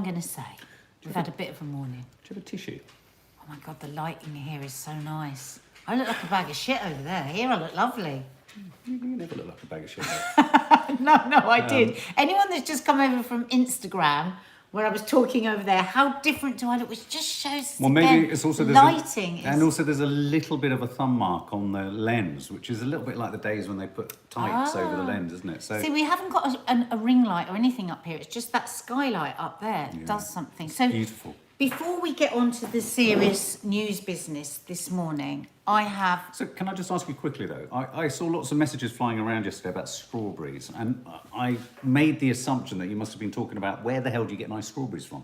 I'm going to say. We've had a bit of a morning. Do you have a tissue? Oh my God, the lighting here is so nice. I look like a bag of shit over there. Here I look lovely. You never look like a bag of shit. No, I did. Anyone that's just come over from Instagram, where I was talking over there, how different do I look? Which just shows Maybe it's also lighting. And also there's a little bit of a thumb mark on the lens, which is a little bit like the days when they put tights over the lens, isn't it? So see, we haven't got a ring light or anything up here. It's just that skylight up there does something. So beautiful. Before we get on to the serious news business this morning, I have... So can I just ask you quickly though, I saw lots of messages flying around yesterday about strawberries, and I made the assumption that you must have been talking about where the hell do you get nice strawberries from?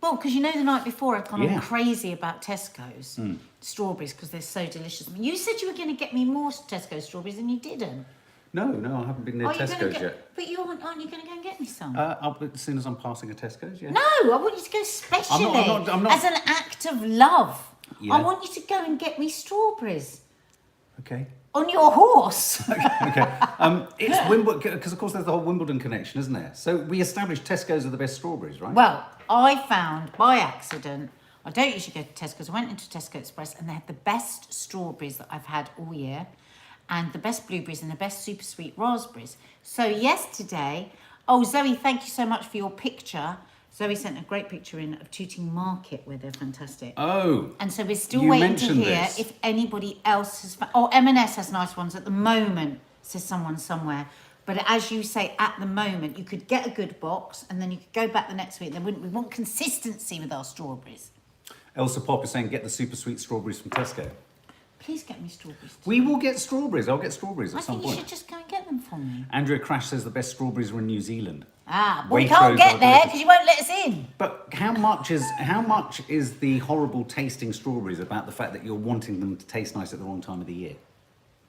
Well, because you know the night before I'd gone all crazy about Tesco's strawberries because they're so delicious. I mean, you said you were going to get me more Tesco strawberries and you didn't. No, I haven't been near Tesco's yet. But aren't you going to go and get me some? As soon as I'm passing a Tesco's, yeah. No, I want you to go specially I'm not. As an act of love. Yeah. I want you to go and get me strawberries. Okay. On your horse. Okay. It's Wimbledon, because of course there's the whole Wimbledon connection, isn't there? So we established Tesco's are the best strawberries, right? Well, I found by accident, I don't usually go to Tesco's, I went into Tesco Express and they had the best strawberries that I've had all year, and the best blueberries and the best super sweet raspberries. So yesterday, Zoe, thank you so much for your picture. Zoe sent a great picture in of Tooting Market where they're fantastic. Oh. And so we're still waiting to hear if anybody else has found... M&S has nice ones at the moment, says someone somewhere. But as you say, at the moment, you could get a good box and then you could go back the next week. We want consistency with our strawberries. Elsa Pop is saying get the super sweet strawberries from Tesco. Please get me strawberries. We will get strawberries. I'll get strawberries at some point. I think you should just go and get them for me. Andrea Crash says the best strawberries are in New Zealand. Well, we can't get there because you won't let us in. But how much is the horrible tasting strawberries about the fact that you're wanting them to taste nice at the wrong time of the year?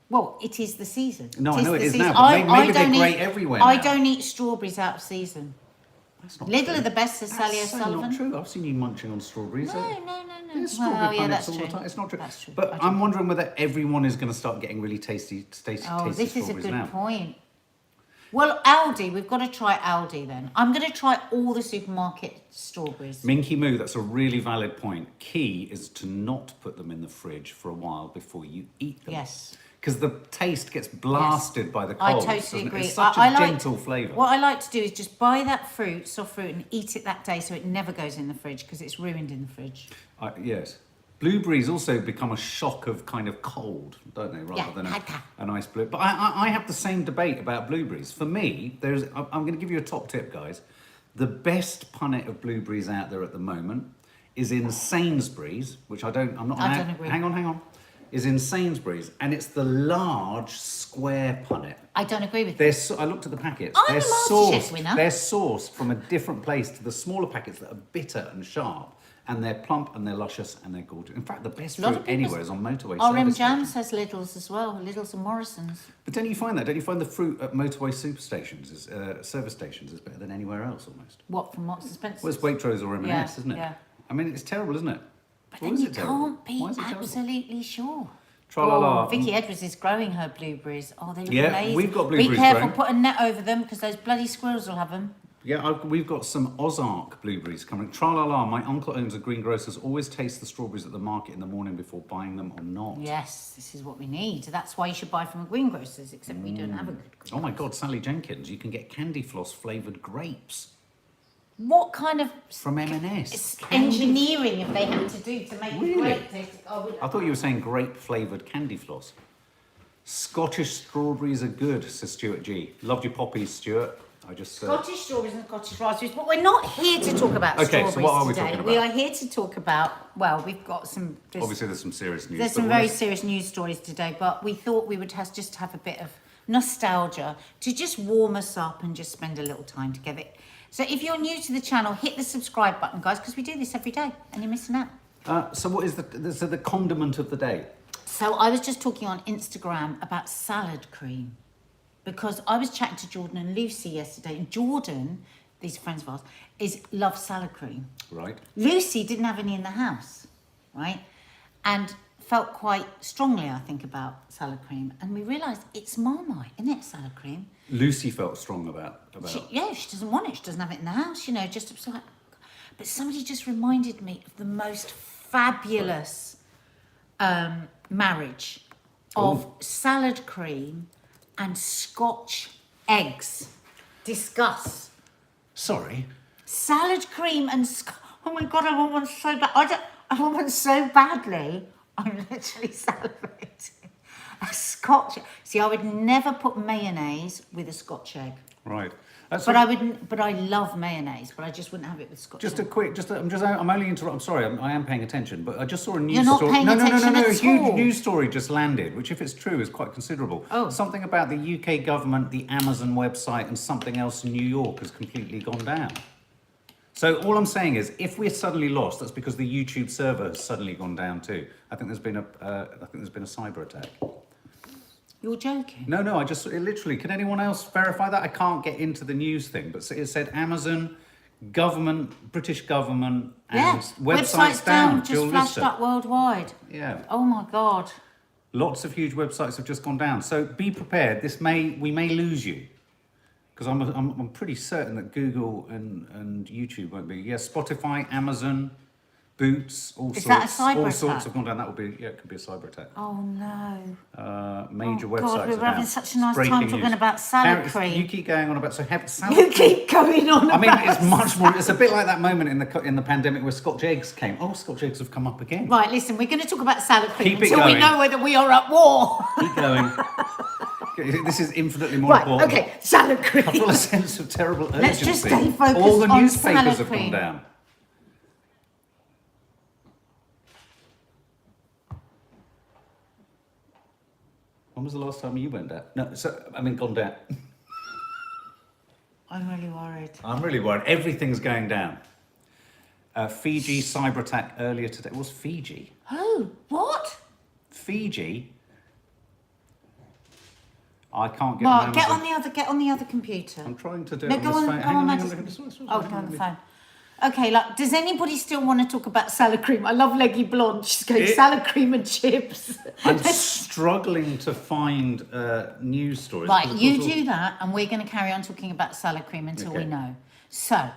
Well, it is the season. No, I know it is now, but maybe they're great everywhere I now. don't eat strawberries out of season. That's not Lidl true. are the best, says Sally O'Sullivan. That's so not true. I've seen you munching on strawberries. No. There's strawberry punnets all the time. It's not true. That's true. But I'm wondering whether everyone is going to start getting really tasty strawberries now. Oh, this is a good point. Well, Aldi, we've got to try Aldi then. I'm going to try all the supermarket strawberries. Minky Moo, that's a really valid point. Key is to not put them in the fridge for a while before you eat them. Yes. Because the taste gets blasted by the cold. I totally agree. It's such a gentle flavour. What I like to do is just buy that fruit, soft fruit, and eat it that day so it never goes in the fridge because it's ruined in the fridge. Yes. Blueberries also become a shock of kind of cold, don't they, rather than a nice blue. But I have the same debate about blueberries. For me, I'm going to give you a top tip, guys. The best punnet of blueberries out there at the moment is in Sainsbury's, which I don't agree. Hang on. Is in Sainsbury's, and it's the large square punnet. I don't agree with you. I looked at the packets. I'm a MasterChef winner. They're sourced from a different place to the smaller packets that are bitter and sharp, and they're plump and they're luscious and they're gorgeous. In fact, the best fruit anywhere is on motorway RM Jam says Lidl's as well, Lidl's and Morrison's. But don't you find the fruit at motorway service stations is better than anywhere else almost? What, from Marks and Spencer's? Well, it's Waitrose or M&S, isn't it? Yeah. I mean, it's terrible, isn't it? But then you can't be absolutely sure. Tra-la-la. Vicky Edwards is growing her blueberries. Oh, they look amazing. We've got blueberries Be careful, growing. put a net over them because those bloody squirrels will have them. Yeah, we've got some Ozark blueberries coming. Tra-la-la, my uncle owns a greengrocer's, always tastes the strawberries at the market in the morning before buying them or not. Yes, this is what we need. That's why you should buy from a greengrocer's, except we don't have a good greengrocer. Oh my God, Sally Jenkins, you can get candy floss flavoured grapes. What kind of from M&S engineering have they had to do to make grape taste? I thought you were saying grape flavoured candy floss. Scottish strawberries are good, says Stuart G. Loved your poppies, Stuart. Scottish strawberries and Scottish raspberries, but we're not here to talk about strawberries so what are we today. talking about? We are here to talk about, well, we've got some... Obviously there's some serious news. There's some very serious news stories today, but we thought we would just have a bit of nostalgia to just warm us up and just spend a little time together. So if you're new to the channel, hit the subscribe button, guys, because we do this every day and you're missing out. So what is the condiment of the day? So I was just talking on Instagram about salad cream because I was chatting to Jordan and Lucy yesterday, and Jordan, these are friends of ours, loves salad cream. Right. Lucy didn't have any in the house, right? And felt quite strongly, I think, about salad cream. And we realised it's Marmite, isn't it, salad cream? Lucy felt strong about she doesn't want it. She doesn't have it in the house, just like... But somebody just reminded me of the most fabulous marriage of salad cream and Scotch eggs. Discuss. Sorry. Salad cream and oh my god, I want one so bad. I want one so badly. I'm literally salivating. A Scotch. See, I would never put mayonnaise with a Scotch egg. Right. But I love mayonnaise, but I just wouldn't have it with Scotch egg. I'm only interrupting. I'm sorry, I am paying attention, but I just saw a news You're not story. paying attention A at huge all. news story just landed, which, if it's true, is quite considerable. Oh. Something about the UK government, the Amazon website, and something else in New York has completely gone down. So all I'm saying is, if we're suddenly lost, that's because the YouTube server has suddenly gone down too. I think there's been a cyber attack. You're joking? No, literally, can anyone else verify that? I can't get into the news thing, but it said Amazon, government, British government, and websites down. Just flashed up worldwide. Yeah. Oh my God. Lots of huge websites have just gone down. So be prepared. We may lose you. Because I'm pretty certain that Google and YouTube won't be. Yeah, Spotify, Amazon, Boots, all Is that a sorts. cyber All attack? sorts have gone down. That would be, it could be a cyber attack. Oh no. Major websites. God, we were are having down. such a nice Breaking time talking news. about salad You cream. keep going on about salad. You keep going on I mean, about it's much more. It's a bit like that moment in the pandemic where Scotch eggs came. Oh, Scotch eggs have come up again. Right, listen, we're going to talk about salad cream Keep it until we going. know whether we are at war. Keep going. This is infinitely more Right, important. okay, salad cream. I feel a sense of terrible urgency. Let's just stay focused All the on newspapers salad have cream. gone down. When was the last time you went down? No, gone down. I'm really worried. I'm really worried. Everything's going down. Fiji cyber attack earlier today. It was Fiji. Oh, what? Fiji. I can't get. Mark, get on the other computer. I'm trying to do No, it on go this on, phone. go Hang on, hang Madison. Oh, go on the phone. Okay, like, does anybody still want to talk about salad cream? I love Leggy Blonde. She's going salad cream and chips. I'm struggling to find news stories. Right, you do that, and we're going to carry on talking about salad cream until we know. So,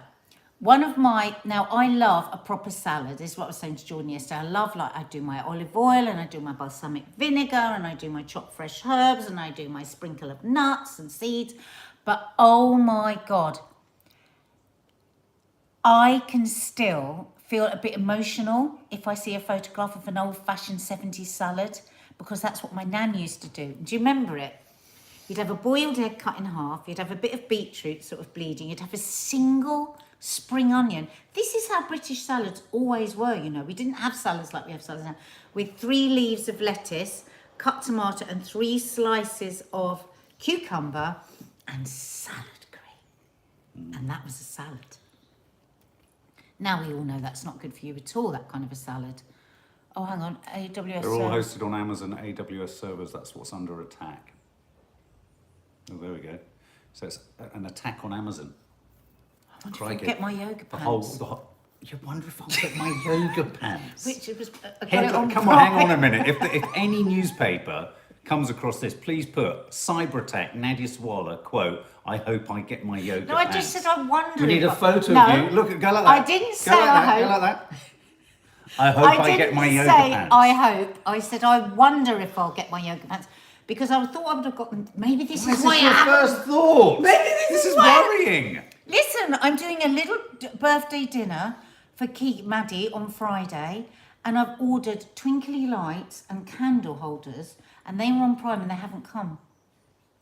now I love a proper salad. This is what I was saying to Jordan yesterday. I do my olive oil, and I do my balsamic vinegar, and I do my chopped fresh herbs, and I do my sprinkle of nuts and seeds. But oh my God, I can still feel a bit emotional if I see a photograph of an old-fashioned 70s salad, because that's what my nan used to do. Do you remember it? You'd have a boiled egg cut in half, you'd have a bit of beetroot sort of bleeding, you'd have a single spring onion. This is how British salads always were, you know. We didn't have salads like we have salads now, with 3 leaves of lettuce, cut tomato, and 3 slices of cucumber, and salad cream. And that was a salad. Now we all know that's not good for you at all, that kind of a salad. Oh, hang on, AWS. They're all hosted on Amazon AWS servers. That's what's under attack. Oh, there we go. So it's an attack on Amazon. I wonder if I'll get my yoga pants. You wonder if I'll get my yoga pants. Which it was. Come on, hang on a minute. If any newspaper comes across this, please put cyber attack, NADIA Sawalha, quote, I hope I get my yoga No, pants. I just said I wonder. We need a photo no, of you. Look, go like that. I didn't say I hope. Go like that. I hope I get my yoga pants. I didn't say I hope. I said I wonder if I'll get my yoga pants. Because I thought I would have gotten. Maybe this is why your first thought. Maybe this is why- worrying. Listen, I'm doing a little birthday dinner for Maddie on Friday, and I've ordered twinkly lights and candle holders, and they were on Prime and they haven't come.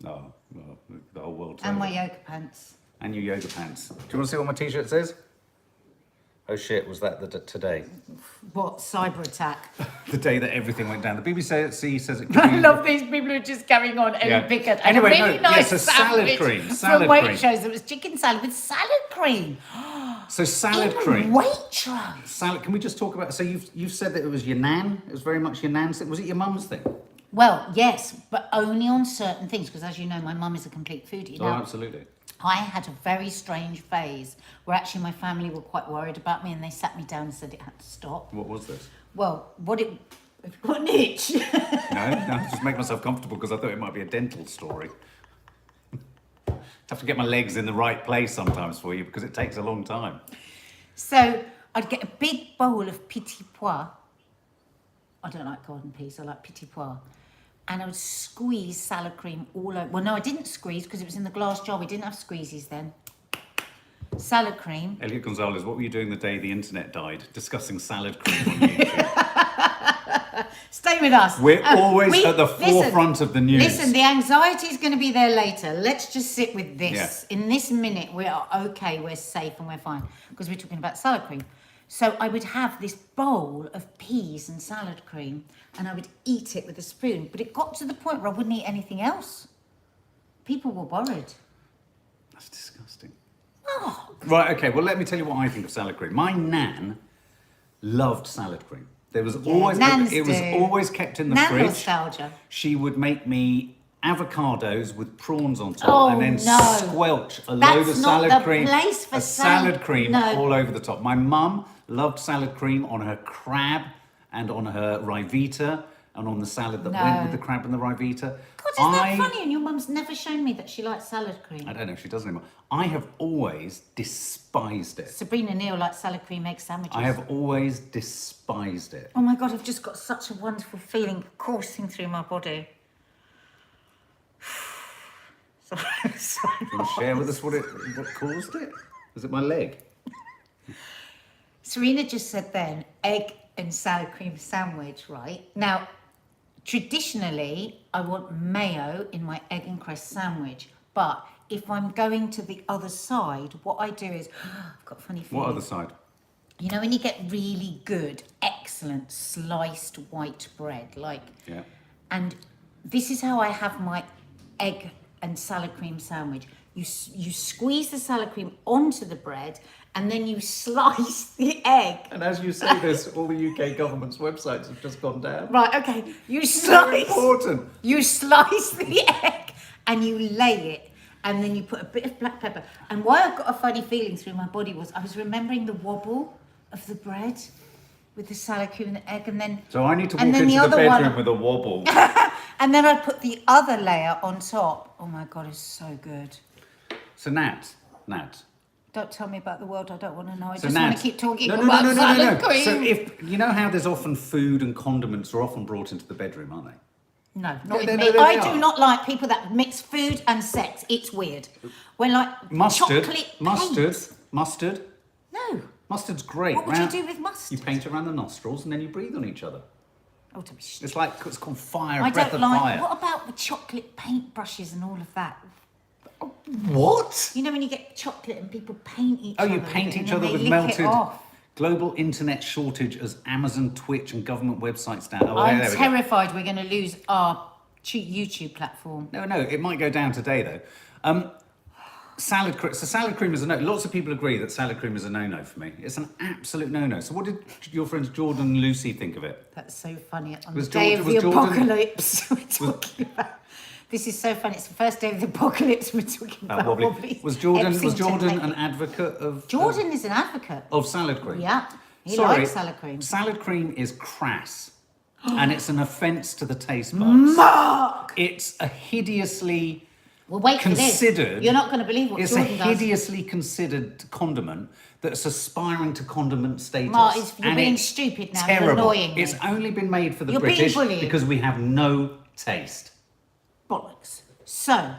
Oh, well, the whole world's And over. my yoga pants. And your yoga pants. Do you want to see what my t-shirt says? Oh shit, was that today? What, cyber attack? The day that everything went down. The BBC says it could I be... love these people who are just carrying on. Ellie Yeah. Pickard. Anyway, and a really no, nice yes, a salad sandwich cream, from salad Waitrose. cream. It was chicken salad with salad cream. So salad In cream. Waitrose. Salad, can we just talk about... So you've said that it was your nan? It was very much your nan's thing. Was it your mum's thing? Well, yes, but only on certain things, because as you know, my mum is a complete foodie. Oh, Now, absolutely. I had a very strange phase where actually my family were quite worried about me, and they sat me down and said it had to stop. What was this? Well, have you got an itch? No, just make myself comfortable because I thought it might be a dental story. Have to get my legs in the right place sometimes for you because it takes a long time. So I'd get a big bowl of petit pois. I don't like garden peas, I like petit pois. And I would squeeze salad cream all over. Well, no, I didn't squeeze because it was in the glass jar. We didn't have squeezies then. Salad cream. Elliot Gonzalez, what were you doing the day the internet died? Discussing salad cream on YouTube. Stay with us. We're always at the forefront of the news. Listen, the anxiety is going to be there later. Let's just sit with this. Yeah. In this minute, we are okay, we're safe and we're fine. Because we're talking about salad cream. So I would have this bowl of peas and salad cream and I would eat it with a spoon. But it got to the point where I wouldn't eat anything else. People were worried. That's disgusting. Oh. Right, okay, well, let me tell you what I think of salad cream. My nan loved salad cream. There was always, it was always kept in the fridge. Nostalgia. She would make me avocados with prawns on top and then squelch a load of salad cream. Salad cream all over the top. My mum loved salad cream on her crab and on her rivita and on the salad that went with the crab and the rivita. God, isn't that funny? And your mum's never shown me that she likes salad cream. I don't know if she does anymore. I have always despised it. Sabrina Neal likes salad cream egg sandwiches. I have always despised it. Oh my God, I've just got such a wonderful feeling coursing through my body. Sorry. Can you share with us what caused it? Was it my leg? Serena just said then, egg and salad cream sandwich, right? Now, traditionally, I want mayo in my egg and cress sandwich. But if I'm going to the other side, what I do is, I've got a funny feeling. What other side? You know when you get really good, excellent sliced white bread, Yeah. And this is how I have my egg and salad cream sandwich. You squeeze the salad cream onto the bread and then you slice the egg. And as you say this, all the UK government's websites have just gone down. Right, okay. You Very important. You slice the egg and you lay it and then you put a bit of black pepper. And why I got a funny feeling through my body was I was remembering the wobble of the bread with the salad cream and the egg, and then... So I need to walk into the bedroom with a wobble. And then I put the other layer on top. Oh my God, it's so good. So Nat. Don't tell me about the world I don't want to know. I So just want to keep talking no, about salad cream. So if, you know how there's often food and condiments are often brought into the bedroom, aren't they? No, not with me. I do not like people that mix food and sex. It's weird. When Mustard. chocolate Mustard. No. Mustard's great. What would you do with mustard? You paint it around the nostrils and then you breathe on each other. Oh, to be stupid. It's called fire, I breath don't of like. fire. What about the chocolate paintbrushes and all of that? What? You know when you get chocolate and people paint each Oh, other. you paint with it each and other then with they lick it melted. off. Global internet shortage as Amazon, Twitch, and government websites down. Oh, I'm there we go. terrified we're going to lose our YouTube platform. No, it might go down today though. Salad cream. So salad cream is a no. Lots of people agree that salad cream is a no-no for me. It's an absolute no-no. So what did your friends Jordan and Lucy think of it? That's so funny. On Was the day of the Jordan- apocalypse, we're talking about. This is so funny. It's the first day of the apocalypse. We're talking about wobbly. Was Jordan technique. an advocate of? Jordan is an advocate of salad cream. Yeah, he likes salad cream. Salad cream is crass, and it's an offence to the taste buds. Mark! It's a hideously Well, wait considered. For this. You're not going to believe what it's Jordan does. a hideously considered condiment that's aspiring to condiment status. Mark, you're and being it's stupid now. Terrible. You're annoying me. It's only been made for the You're being British bullied. because we have no taste. Bollocks. So,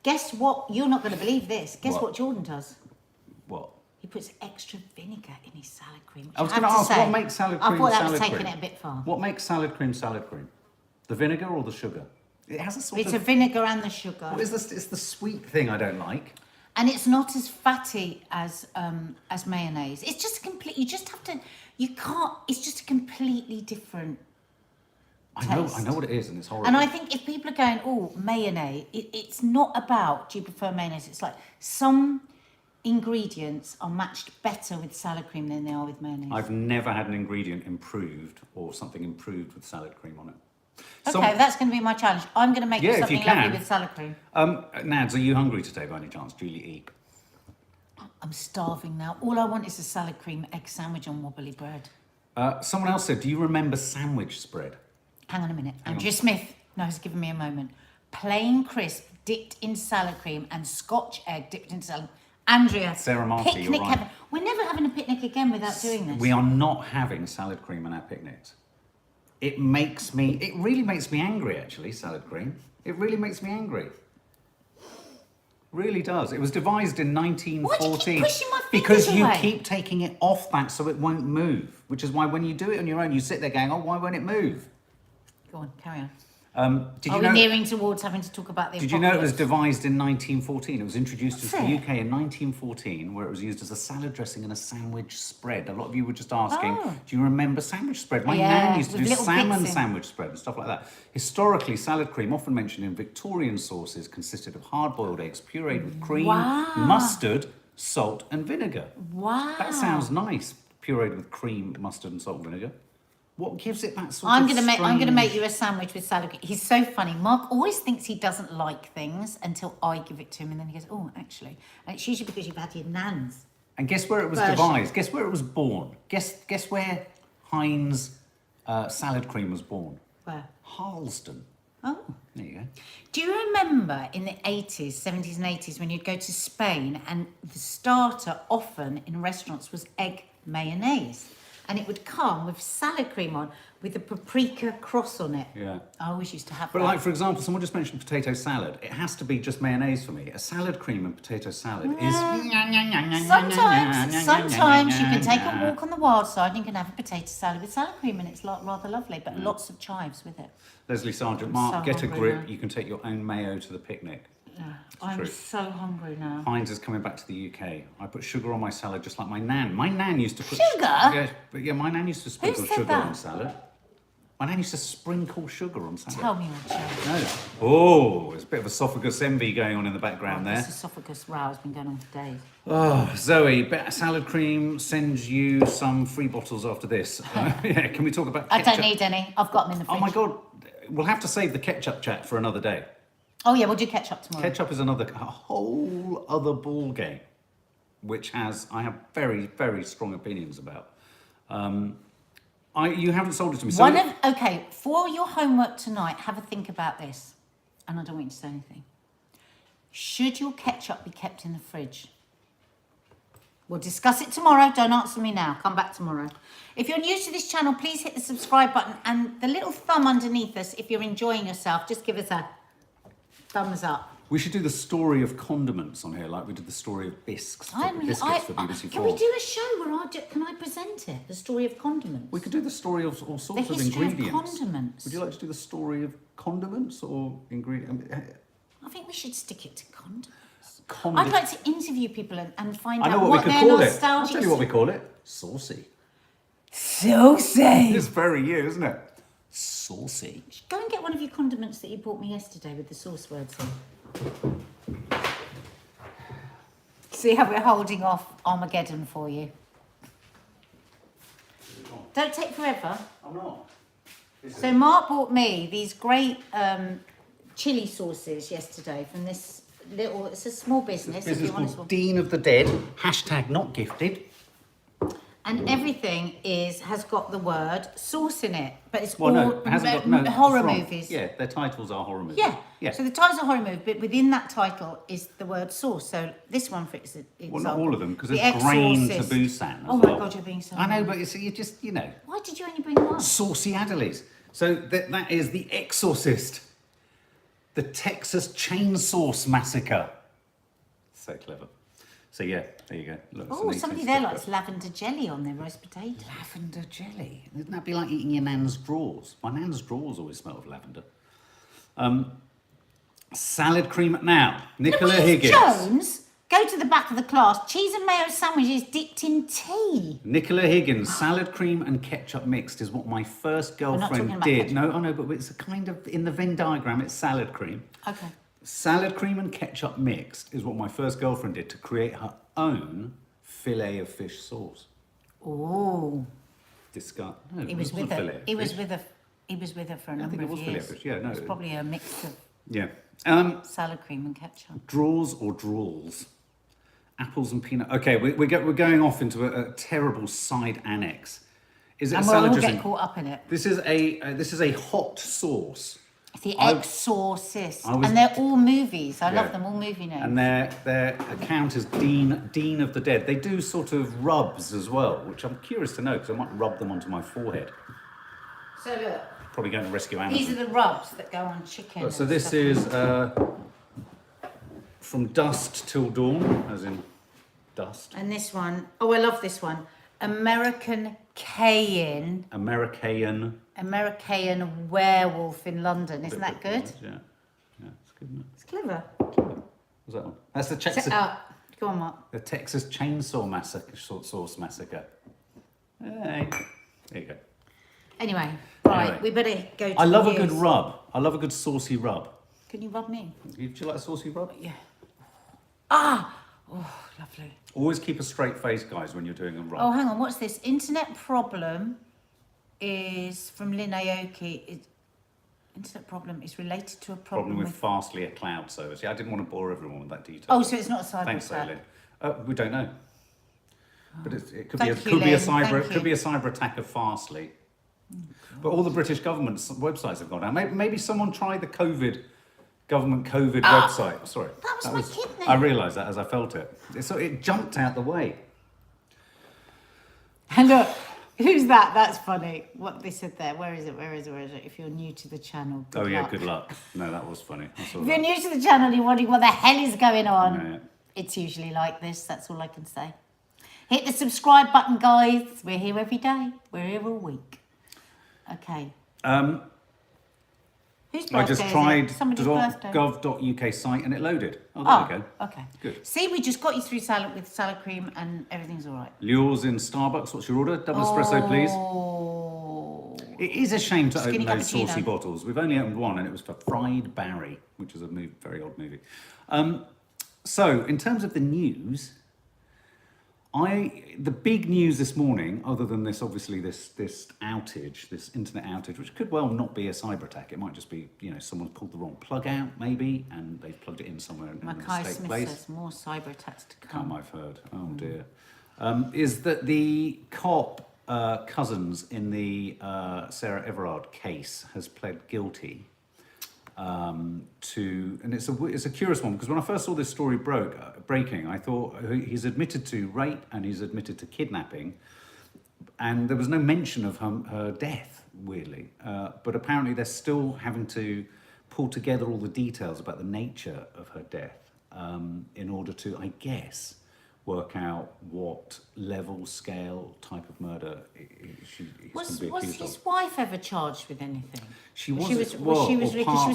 guess what? You're not going to believe this. Guess what Jordan does? What? He puts extra vinegar in his salad cream. I was going to ask, what makes salad cream I thought that was salad taking cream? it a bit far. What makes salad cream salad cream? The vinegar or the sugar? It has a sort It's of... a vinegar and the sugar. What is this? It's the sweet thing I don't like. And it's not as fatty as mayonnaise. It's just complete. You just have to. You can't. It's just a completely different. I know what it is, and it's horrible. And I think if people are going, oh, mayonnaise, it's not about do you prefer mayonnaise. It's like some ingredients are matched better with salad cream than they are with mayonnaise. I've never had an ingredient improved or something improved with salad cream on it. Okay, that's going to be my challenge. I'm going to make you if something you can. lovely with salad cream. Nads, are you hungry today by any chance? Julie E. I'm starving now. All I want is a salad cream egg sandwich on wobbly bread. Someone else said, do you remember sandwich spread? Hang on a minute. Andrea Smith has given me a moment. Plain crisp dipped in salad cream and Scotch egg dipped in salad. Andrea, Sarah Marty, picnic you're right. heaven. We're never having having a picnic again without doing this. We are not having salad cream on our picnics. It really makes me angry, actually, salad cream. It really makes me angry. Really does. It was devised in 1914. Why do you keep pushing my fingers because you away? keep taking it off that so it won't move. Which is why when you do it on your own, you sit there going, oh, why won't it move? Go on, carry on. Did Are you we know? nearing towards having to talk about the Did you know it was apocalypse? devised in 1914? It was introduced to the Was it? UK in 1914, where it was used as a salad dressing and a sandwich spread. A lot of you were just asking, Oh. do you remember sandwich spread? My Yeah, nan used to with do little salmon bits in. sandwich spread and stuff like that. Historically, salad cream, often mentioned in Victorian sauces, consisted of hard-boiled eggs pureed with cream, Wow. mustard, salt, and vinegar. Wow. That sounds nice. Pureed with cream, mustard, and salt and vinegar. What gives it that sort I'm of gonna make strange- you a sandwich with salad cream. He's so funny. Mark always thinks he doesn't like things until I give it to him, and then he goes, "Oh, actually." And it's usually because you've had your nan's. And guess where it was version. devised? Guess where it was born? Guess where Heinz salad cream was born? Where? Harleston. Oh. There you go. Do you remember in the 80s, 70s and 80s when you'd go to Spain and the starter often in restaurants was egg mayonnaise? And it would come with salad cream on with a paprika cross on it. Yeah. I always used to have But that. like, for example, someone just mentioned potato salad. It has to be just mayonnaise for me. A salad cream and potato salad is... Sometimes you can take a walk on the wild side and you can have a potato salad with salad cream and it's rather lovely, but lots of chives with it. Leslie Sargent, I'm Mark, so get a hungry grip. now. You can take your own mayo to the picnic. I'm true. so hungry now. Heinz is coming back to the UK. I put sugar on my salad just like my nan. My nan used to put... Sugar? Yeah, but yeah, my nan used to sprinkle said sugar that? on salad. My nan used to sprinkle sugar on salad. Tell me what No. Oh, there's a bit of esophagus envy going on in the background there. This esophagus row has been going on for days. Oh, Zoe, better salad cream sends you some free bottles after this. Yeah, can we talk about I ketchup? don't need any. I've got them in the fridge. Oh my God, we'll have to save the ketchup chat for another day. Oh yeah, we'll do ketchup tomorrow. Ketchup is a whole other ball game, which I have very, very strong opinions about. You haven't sold it to me. So Okay, for your homework tonight, have a think about this. And I don't want you to say anything. Should your ketchup be kept in the fridge? We'll discuss it tomorrow. Don't answer me now. Come back tomorrow. If you're new to this channel, please hit the subscribe button and the little thumb underneath us. If you're enjoying yourself, just give us a thumbs up. we should do the story of condiments on here, like we did the story of biscuits for BBC4. Can we do a show where can I present it? The story of condiments. We could do the story of all The sorts of history ingredients. of condiments. Would you like to do the story of condiments or ingredients? I think we should stick it to condiments. Condi- I'd like to interview people and find I know out what we could their call it. I'll nostalgic... tell you what we call it. Saucy. Saucy! It's very you, isn't it? Saucy. Go and get one of your condiments that you bought me yesterday with the sauce words in. See how we're holding off Armageddon for you. Don't take forever. I'm not. So Mark bought me these great chili sauces yesterday from this little, it's a small business. If Business you want to called Dean of the Dead. # not gifted. And everything has got the word sauce in it, but it's Well, all no, it hasn't got no. horror it's wrong. movies. Yeah, their titles are horror movies. Yeah. Yeah. So the title's a horror movie, but within that title is the word sauce. So this one, for example. Well, not all of them, because The there's Grain Exorcist. Tabusan as Oh well. my God, you're being so I know, mean. but you just, Why did you only bring one? Saucy-Adderleys. So that is The Exorcist. The Texas Chainsaw Massacre. So clever. So yeah, there you go. Look, it's Oh, an somebody 80s there sticker. likes lavender jelly on their roast potato. Lavender jelly. Wouldn't that be like eating your nan's drawers? My nan's drawers always smell of lavender. Salad cream now. Nicola Louise Higgins. Jones, go to the back of the class. Cheese and mayo sandwiches dipped in tea. Nicola Higgins, salad cream and ketchup mixed is what my first not talking girlfriend about did. ketchup. No, I know, but it's a kind of, in the Venn diagram, it's salad cream. Okay. Salad cream and ketchup mixed is what my first girlfriend did to create her own fillet of fish sauce. Oh. Disgust. No, He was it wasn't with fillet her. of He was fish. with her. He was with her for a I number think it of was fillet years. of fish. Yeah, no. It was probably a mix of Yeah. salad cream and ketchup. Draws or drawls? Apples and peanut. Okay, we're going off into a terrible side annex. Is it And a we'll salad all dressing? get caught up in it. This is a hot sauce. The Exorcist. And they're all movies. I love them, all movie names. And their account is Dean of the Dead. They do sort of rubs as well, which I'm curious to know because I might rub them onto my forehead. So look. Probably going to rescue animals. These are the rubs that go on chicken. So this is From Dusk Till Dawn, as in dust. And this one, oh, I love this one. American Werewolf in London. Isn't that good? Yeah, it's good, isn't it? It's clever. What's that one? That's the Texas. Go on, Mark. The Texas Chainsaw Massacre, Sauce Massacre. Hey, there you go. Anyway, we better go to I love a good rub. I love a good saucy rub. Can you rub me? Do you like a saucy rub? Yeah. Ah! Oh, lovely. Always keep a straight face, guys, when you're doing a rub. Oh, hang on. What's this? Internet problem is from Lynn Aoki. Internet problem is related to a problem with Fastly, a cloud service. Yeah, I didn't want to bore everyone with that detail. Oh, so it's not a cyber Thanks, attack? Lynn. We don't know. But it could Thank be you, a Lynn. cyber attack of Fastly. But all the British government's websites have gone down. Maybe someone tried the government COVID website. Sorry. That was my kidney. I realised that as I felt it. So it jumped out the way. And look, who's that? That's funny. What they said there. Where is it? If you're new to the channel, good luck. Good luck. No, that was funny. If you're new to the channel, you're wondering what the hell is going on. Yeah. It's usually like this. That's all I can say. Hit the subscribe button, guys. We're here every day. We're here all week. Okay. Whose birthday I just tried Somebody's birthday. gov.uk site and it loaded. Oh, there we go. Okay. Good. See, we just got you through salad with salad cream and everything's all right. Lures in Starbucks. What's your order? Double espresso, please. Oh. It is a shame to open those cappuccino. saucy bottles. We've only opened one and it was for Fried Barry, which is a very odd movie. So, in terms of the news, the big news this morning, other than this, obviously, this outage, this internet outage, which could well not be a cyber attack. It might just be, someone pulled the wrong plug out, maybe, and they've plugged it in somewhere in a mistake place. Says more cyber attacks to come. I've heard. Oh dear. Is that the cop cousins in the Sarah Everard case has pled guilty and it's a curious one because when I first saw this story breaking, I thought he's admitted to rape and he's admitted to kidnapping, and there was no mention of her death, weirdly. But apparently they're still having to pull together all the details about the nature of her death in order to, I guess, work out what level, scale, type of murder he's going to be accused of. Was his wife ever charged with anything? She was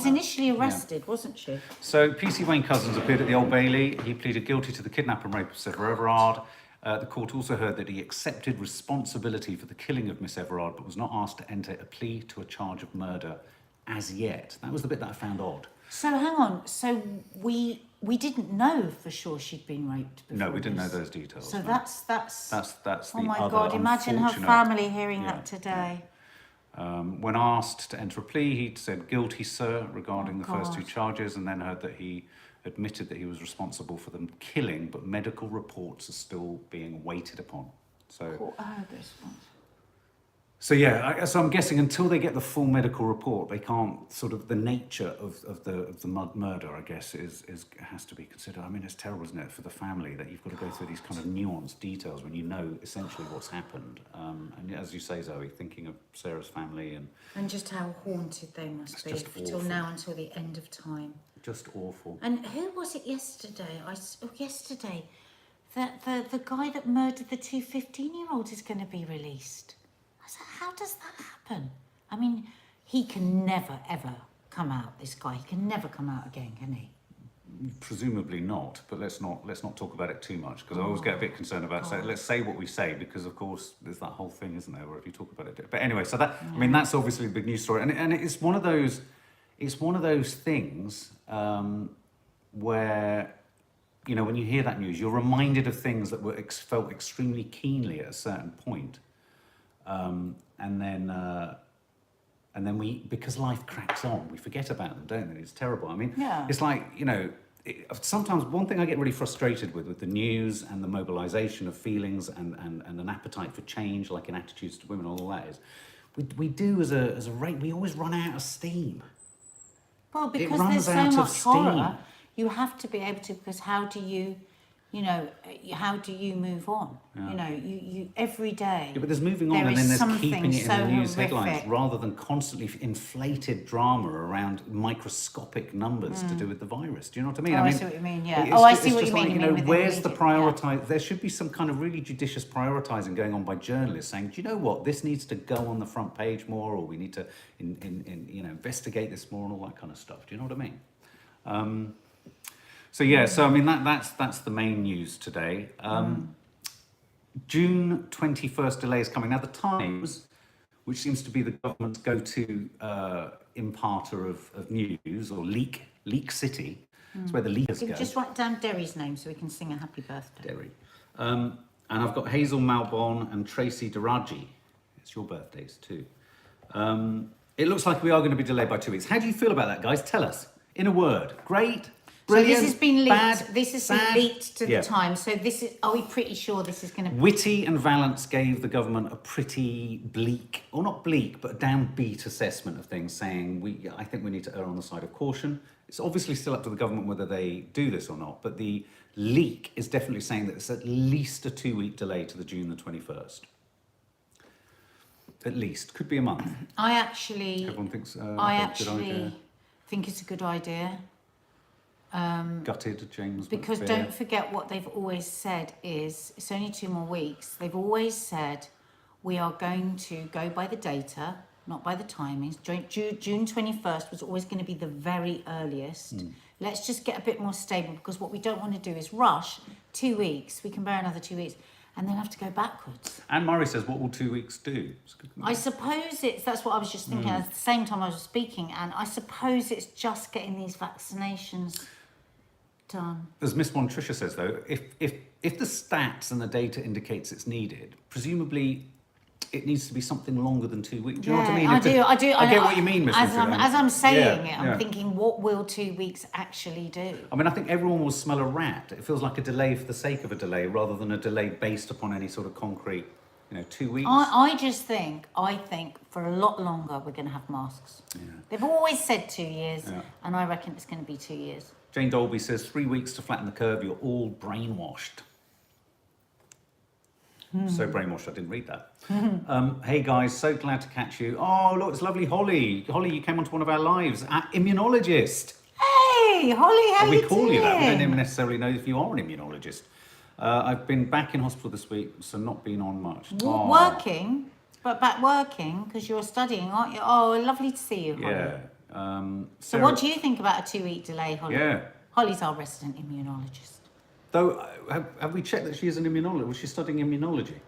initially arrested, wasn't she? So PC Wayne Couzens appeared at the Old Bailey. He pleaded guilty to the kidnap and rape of Sarah Everard. The court also heard that he accepted responsibility for the killing of Miss Everard, but was not asked to enter a plea to a charge of murder as yet. That was the bit that I found odd. So hang on. So we didn't know for sure she'd been raped before. No, we didn't know those details. So no. that's Oh my God! Imagine her family hearing that today. When asked to enter a plea, he said guilty, sir, regarding the first two charges, and then heard that he admitted that he was responsible for the killing, but medical reports are still being waited upon. So. So yeah, so I'm guessing until they get the full medical report, they can't the nature of the murder, I guess, has to be considered. I mean, it's terrible, isn't it, for the family that you've got to go through these kind of nuanced details when you know essentially what's happened. And as you say, Zoe, thinking of Sarah's family and just how haunted they must be until the end of time. Just awful. And who was it yesterday? Yesterday, that the guy that murdered the two 15-year-olds is going to be released. How does that happen? I mean, he can never, ever come out, this guy. He can never come out again, can he? Presumably not, but let's not talk about it too much, because I always get a bit concerned about let's say what we say, because of course there's that whole thing, isn't there, where if you talk about it. But anyway, so that I mean that's obviously a big news story, and it's one of those things where when you hear that news, you're reminded of things that were felt extremely keenly at a certain point. And then we, because life cracks on, we forget about them, don't we? It's terrible. I mean, It's like, sometimes one thing I get really frustrated with the news and the mobilization of feelings and an appetite for change, like in attitudes to women, all that is, we do as a rate, we always run out of steam. Well, it because runs there's so out of much steam. horror, you have to be able to, because how do you move on? Yeah. You know, you every day. Yeah, but there's moving on, there and is then there's something keeping it in so the news headlines horrific. rather than constantly inflated drama around microscopic numbers to do with the virus. Do you know what I mean? Oh, I I mean, see what you mean, yeah. it's Oh, I ju- see it's what just you mean. like, You you know, mean with where's the immediate, yeah. prioritize? There should be some kind of really judicious prioritizing going on by journalists saying, do you know what, this needs to go on the front page more, or we need to investigate this more, and all that kind of stuff. Do you know what I mean? So yeah, so I mean that's the main news today. June 21st delay is coming. Now the Times, which seems to be the government's go-to imparter of news, or leak city, it's where the leakers Can go. you just write down Derry's name so we can sing a happy birthday? Derry. And I've got Hazel Malbon and Tracy Daraji. It's your birthdays too. It looks like we are going to be delayed by 2 weeks. How do you feel about that, guys? Tell us in a word. Great. Brilliant, so this has been leaked. bad, This has sad? been leaked to Yeah. the Times. So this is. Are we pretty sure this is going to? Whitty and Vallance gave the government a pretty bleak, or not bleak, but a downbeat assessment of things, saying I think we need to err on the side of caution. It's obviously still up to the government whether they do this or not, but the leak is definitely saying that it's at least a 2-week delay to the June the 21st. At least, could be a month. Everyone thinks. I a good idea. actually think it's a good idea. Gutted, James. Because McPhail. don't forget what they've always said is, it's only 2 more weeks. They've always said, we are going to go by the data, not by the timings. June 21st was always going to be the very earliest. Let's just get a bit more stable, because what we don't want to do is rush 2 weeks. We can bear another 2 weeks and then have to go backwards. Anne Murray says, what will 2 weeks do? I suppose that's what I was just thinking at the same time I was speaking, and I suppose it's just getting these vaccinations done. As Miss Montricia says, though, if the stats and the data indicates it's needed, presumably it needs to be something longer than 2 weeks. Do you know what I mean? I do. I get what you mean, Miss Montricia. As I'm saying it, I'm yeah. thinking, what will 2 weeks actually do? I mean, I think everyone will smell a rat. It feels like a delay for the sake of a delay, rather than a delay based upon any sort of concrete, 2 weeks. I think for a lot longer we're going to have masks. Yeah. They've always said 2 years, Yeah. and I reckon it's going to be 2 years. Jane Dolby says, 3 weeks to flatten the curve, you're all brainwashed. So brainwashed, I didn't read that. Hey guys, so glad to catch you. Oh, look, it's lovely Holly. Holly, you came onto one of our lives. Immunologist. Hey, Holly, how We you call doing? you that. We don't even necessarily know if you are an immunologist. I've been back in hospital this week, so not been on much. Oh. Working, but back working, because you're studying, aren't you? Oh, lovely to see you, Holly. Yeah. So Sarah- what do you think about a 2 week delay, Holly? Yeah. Holly's our resident immunologist. Though, have we checked that she is an immunologist? Was she studying immunology?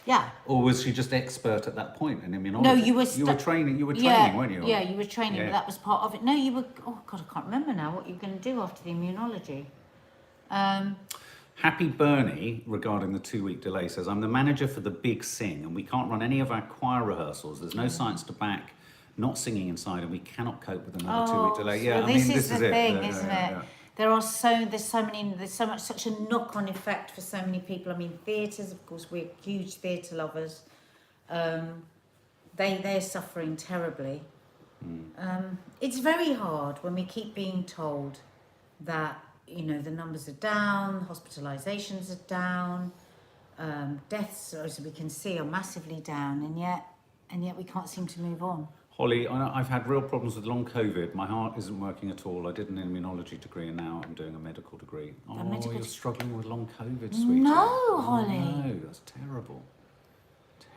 Yeah. Or was she just expert at that point in immunology? No, you were training, yeah, weren't you? Yeah, you were training, Yeah. but that was part of it. No, you were, oh God, I can't remember now what you were going to do after the immunology. Happy Bernie, regarding the 2 week delay, says, I'm the manager for the Big Sing and we can't run any of our choir rehearsals. There's no science to back not singing inside and we cannot cope with another 2 week delay. Yeah, so I mean, this the is thing, it. isn't it? Yeah. There's such a knock-on effect for so many people. I mean, theatres, of course, we're huge theatre lovers. They're suffering terribly. It's very hard when we keep being told that, the numbers are down, hospitalisations are down, deaths, as we can see, are massively down, and yet we can't seem to move on. Holly, I've had real problems with long COVID. My heart isn't working at all. I did an immunology degree and now I'm doing a medical degree. You're struggling with long COVID, sweetie. No, Holly. No, that's terrible.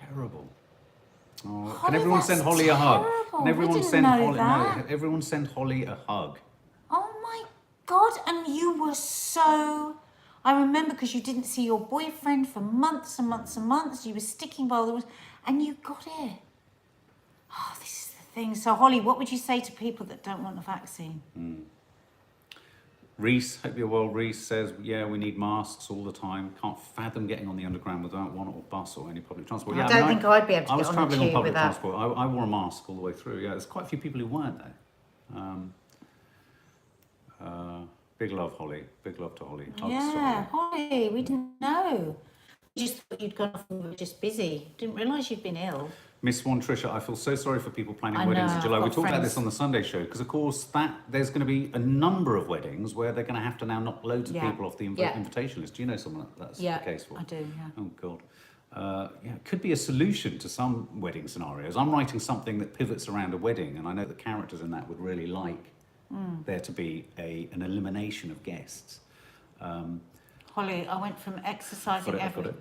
Terrible. Oh, Holly, can everyone send that's Holly a hug? terrible. Can everyone We didn't send know Holly? that. No, everyone send Holly a hug. Oh my God, and you were so... I remember because you didn't see your boyfriend for months and months and months. You were sticking by all the rules and you got it. Oh, this is the thing. So, Holly, what would you say to people that don't want a vaccine? Reese, hope you're well. Reese says, yeah, we need masks all the time. Can't fathom getting on the underground without one or bus or any public transport. I don't think I'd be able to I was get on the travelling on tube public with that. transport. I wore a mask all the way through. Yeah, there's quite a few people who weren't though. Big love, Holly. Big love to Holly. Hugs to Yeah, Holly. Holly, we didn't know. We just thought you'd gone off and we were just busy. Didn't realise you'd been ill. Miss Swan, Tricia, I feel so sorry for people planning I weddings know, in July. I've We got talked about friends- this on the Sunday show because, of course, there's going to be a number of weddings where they're going to have to now knock loads of Yeah. people off the Yeah. invitation list. Do you know someone that's Yeah, the case for? I do, yeah. Oh, God. Yeah, it could be a solution to some wedding scenarios. I'm writing something that pivots around a wedding, and I know the characters in that would really like there to be an elimination of guests. Holly, I went from exercising I've got it.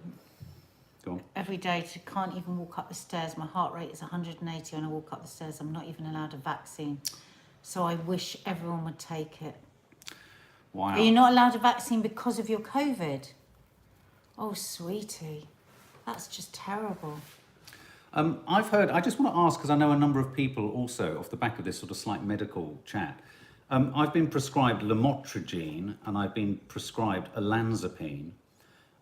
Go on. every day to can't even walk up the stairs. My heart rate is 180 when I walk up the stairs. I'm not even allowed a vaccine. So I wish everyone would take it. Wow. Are you not allowed a vaccine because of your COVID? Oh, sweetie, that's just terrible. I've heard, I just want to ask, because I know a number of people also, off the back of this sort of slight medical chat, I've been prescribed lamotrigine and I've been prescribed olanzapine.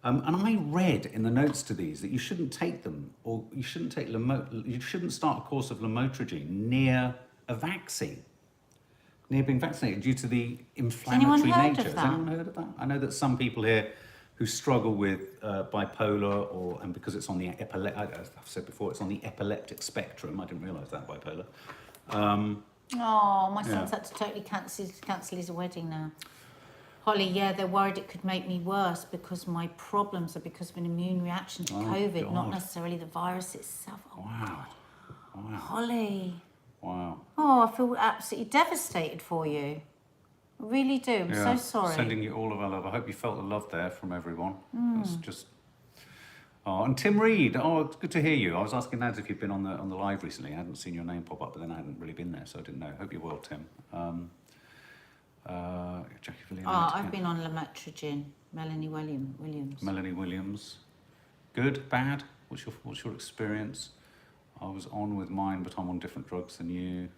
And I read in the notes to these that you shouldn't take them, or you shouldn't start a course of lamotrigine near a vaccine, near being vaccinated, due to the inflammatory heard nature. of Has anyone heard of that? I know that some people here who struggle with bipolar, and because it's on the I've said before, it's on the epileptic spectrum. I didn't realise that, bipolar. Oh, my son's had to totally cancel his wedding now. Holly, yeah, they're worried it could make me worse because my problems are because of an immune reaction to COVID, not God. necessarily the virus itself. Oh, Wow. Wow. Holly. Wow. Oh, I feel absolutely devastated for you. I really do. I'm so sorry. Sending you all of our love. I hope you felt the love there from everyone. It's just. Oh, and Tim Reed. Oh, it's good to hear you. I was asking Nads if you've been on the live recently. I hadn't seen your name pop up, but then I hadn't really been there, so I didn't know. Hope you're well, Tim. Jackie Villian. I've been on lamotrigine. Melanie Williams. Melanie Williams. Good, bad? What's your experience? I was on with mine, but I'm on different drugs than you.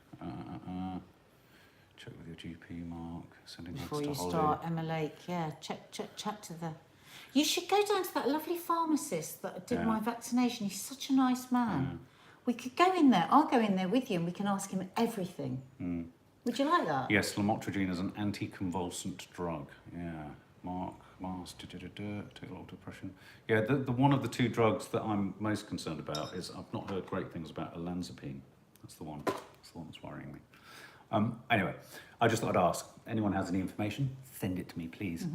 Check with your GP, Mark. Sending Before notes you to Holly. start, Emma Lake, yeah, chat to the... You should go down to that lovely pharmacist that did my vaccination. He's such a nice man. We could go in there. I'll go in there with you and we can ask him everything. Would you like that? Yes, lamotrigine is an anticonvulsant drug. Yeah, Mark, Mars, take a lot of depression. Yeah, the one of the two drugs that I'm most concerned about is, I've not heard great things about olanzapine. That's the one that's worrying me. Anyway, I just thought I'd ask, anyone has any information, send it to me, please.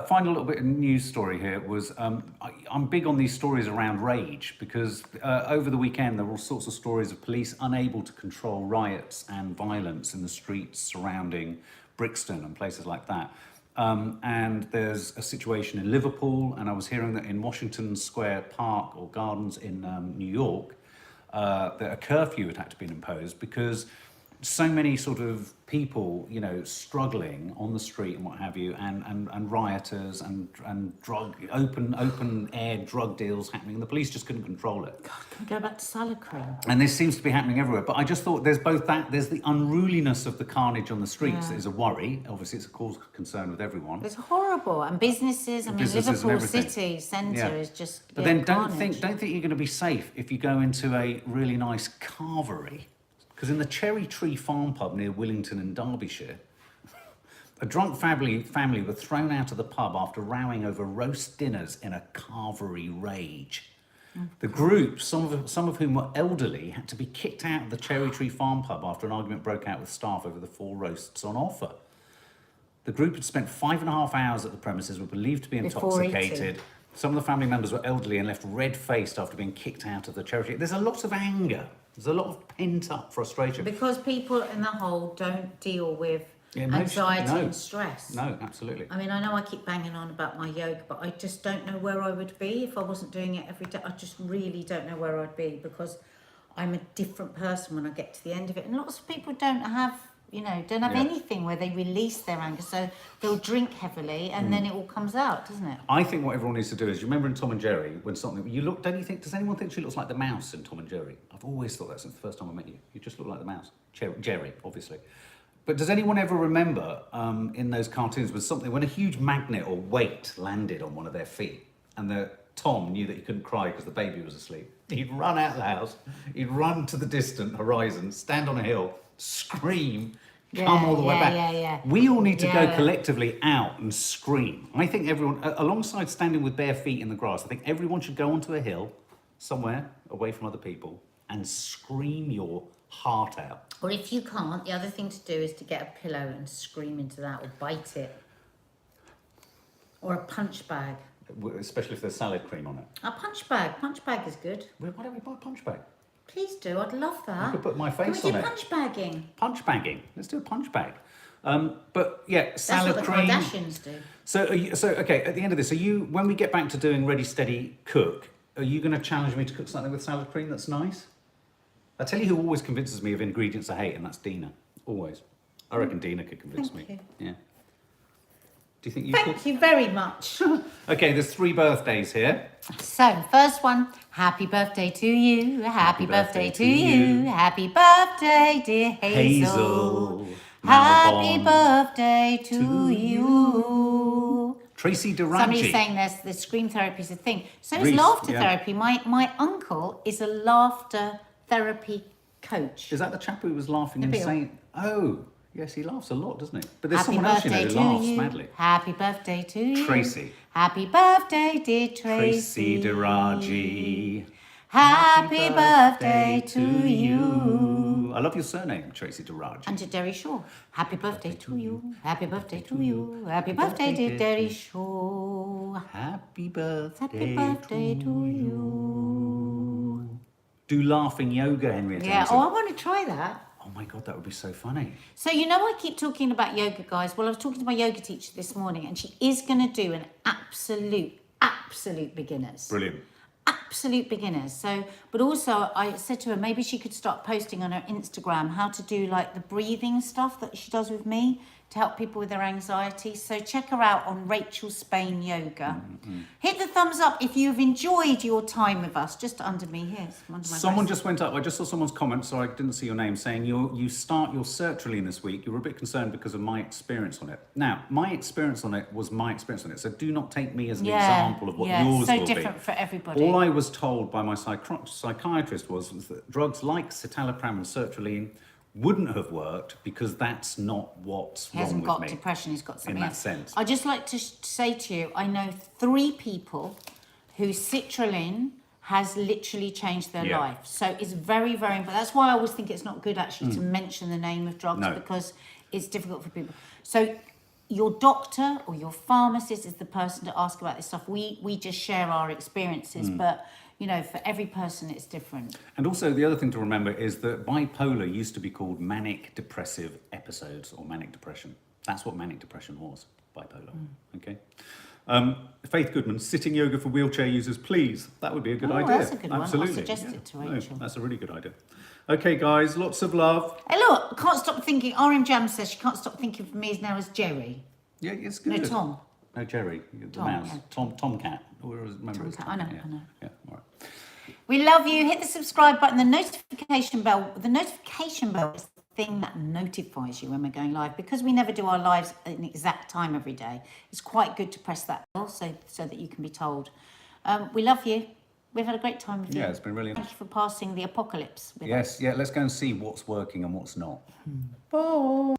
Final little bit of news story here was, I'm big on these stories around rage because over the weekend there were all sorts of stories of police unable to control riots and violence in the streets surrounding Brixton and places like that. And there's a situation in Liverpool, and I was hearing that in Washington Square Park or Gardens in New York, that a curfew had to be imposed because so many sort of people, you know, struggling on the street and what have you, and rioters and open air drug deals happening, and the police just couldn't control it. God, can we go back to salad cream? And this seems to be happening everywhere. But I just thought there's both that, there's the unruliness of the carnage on the streets that is a worry. Obviously, it's a cause of concern with everyone. It's horrible. And businesses, I mean, Businesses and Liverpool everything. city centre is just. But then don't carnage. think you're going to be safe if you go into a really nice carvery. Because in the Cherry Tree Farm pub near Willington in Derbyshire, a drunk family were thrown out of the pub after rowing over roast dinners in a carvery rage. The group, some of whom were elderly, had to be kicked out of the Cherry Tree Farm pub after an argument broke out with staff over the 4 roasts on offer. The group had spent 5.5 hours at the premises, were believed to be Before intoxicated. eating. Some of the family members were elderly and left red-faced after being kicked out of the Cherry Tree. There's a lot of anger. There's a lot of pent-up frustration. Because people in the whole don't deal with anxiety and stress. No, absolutely. I mean, I know I keep banging on about my yoga, but I just don't know where I would be if I wasn't doing it every day. I just really don't know where I'd be because I'm a different person when I get to the end of it. And lots of people don't have anything where they release their anger. So they'll drink heavily and then it all comes out, doesn't it? I think what everyone needs to do is, you remember in Tom and Jerry, when something, you look, don't you think, does anyone think she looks like the mouse in Tom and Jerry? I've always thought that since the first time I met you. You just look like the mouse. Jerry, obviously. But does anyone ever remember in those cartoons when a huge magnet or weight landed on one of their feet and Tom knew that he couldn't cry because the baby was asleep? He'd run out of the house, he'd run to the distant horizon, stand on a hill, scream, come all the way back. Yeah. We all need to go collectively out and scream. I think everyone, alongside standing with bare feet in the grass, I think everyone should go onto a hill somewhere away from other people and scream your heart out. Or if you can't, the other thing to do is to get a pillow and scream into that, or bite it. Or a punch bag. Especially if there's salad cream on it. A punch bag. Punch bag is good. Why don't we buy a punch bag? Please do. I'd love that. I could put my face on Can we it. do punch bagging? Punch bagging. Let's do a punch bag. But yeah, salad cream. That's what the Kardashians do. So okay. At the end of this, when we get back to doing Ready Steady Cook, are you going to challenge me to cook something with salad cream that's nice? I tell you who always convinces me of ingredients I hate, and that's Dina. Always. I reckon Dina could convince Thank me. you. Yeah. Do you think you Thank you very much. Okay, there's 3 birthdays here. So, first one, happy birthday to you, happy birthday to you, happy birthday, dear Hazel. Happy birthday to you. Tracy Duragi. Somebody's saying the scream therapy is a thing. So is Reese, laughter yeah. therapy. My uncle is a laughter therapy coach. Is that the chap who was laughing and Bill. saying, oh, yes, he laughs a lot, doesn't he? But there's Happy someone else, birthday who to laughs you. madly. Happy birthday to you. Tracy. Happy birthday, dear Tracy. Tracy Duragi. Happy birthday to you. I love your surname, Tracy Duragi. And to Derry Shaw. Happy birthday to you. Happy birthday to you. Happy birthday, dear Derry Shaw. Happy birthday, Happy birthday to you. Do laughing yoga, Henrietta. Yeah, oh, I want to try that. Oh my God, that would be so funny. So, I keep talking about yoga, guys. Well, I was talking to my yoga teacher this morning, and she is going to do an absolute beginners. Brilliant. Absolute beginners. So, but also I said to her, maybe she could start posting on her Instagram how to do like the breathing stuff that she does with me to help people with their anxiety. So check her out on Rachel Spain Yoga. Mm-hmm. Hit the thumbs up if you've enjoyed your time with us. Just under me here. Someone just went up. I just saw someone's comment, so I didn't see your name, saying you start your sertraline this week. You were a bit concerned because of my experience on it. Now, my experience on it was my experience on it, so do not take me as an example of what yours will be. So different for everybody. All I was told by my psychiatrist was that drugs like citalopram and sertraline wouldn't have worked because that's not what's wrong with me. He hasn't got depression, he's got something in that else. sense. I'd just like to say to you, I know 3 people whose citrulline has literally changed their life. So it's very, very important. That's why I always think it's not good actually to mention the name of drugs because it's difficult for people. So your doctor or your pharmacist is the person to ask about this stuff. We just share our experiences, but for every person it's different. And also the other thing to remember is that bipolar used to be called manic depressive episodes or manic depression. That's what manic depression was, bipolar. Okay. Faith Goodman, sitting yoga for wheelchair users, please. That would be a good idea. That's a good Absolutely. one. I'll suggest it to Rachel. No, that's a really good idea. Okay, guys, lots of love. Hey, look, I can't stop thinking. RM Jam says she can't stop thinking of me now as Jerry. Yeah, it's good. No, Tom. No, Jerry, the Tom, mouse. yeah. Tomcat. Remember Tomcat. I know. Yeah, all right. We love you. Hit the subscribe button, the notification bell. The notification bell is the thing that notifies you when we're going live. Because we never do our lives at an exact time every day, it's quite good to press that bell so that you can be told. We love you. We've had a great time with you. Yeah, it's been really nice. Thank you for passing the apocalypse with us. Yes, let's go and see what's working and what's not. Bye.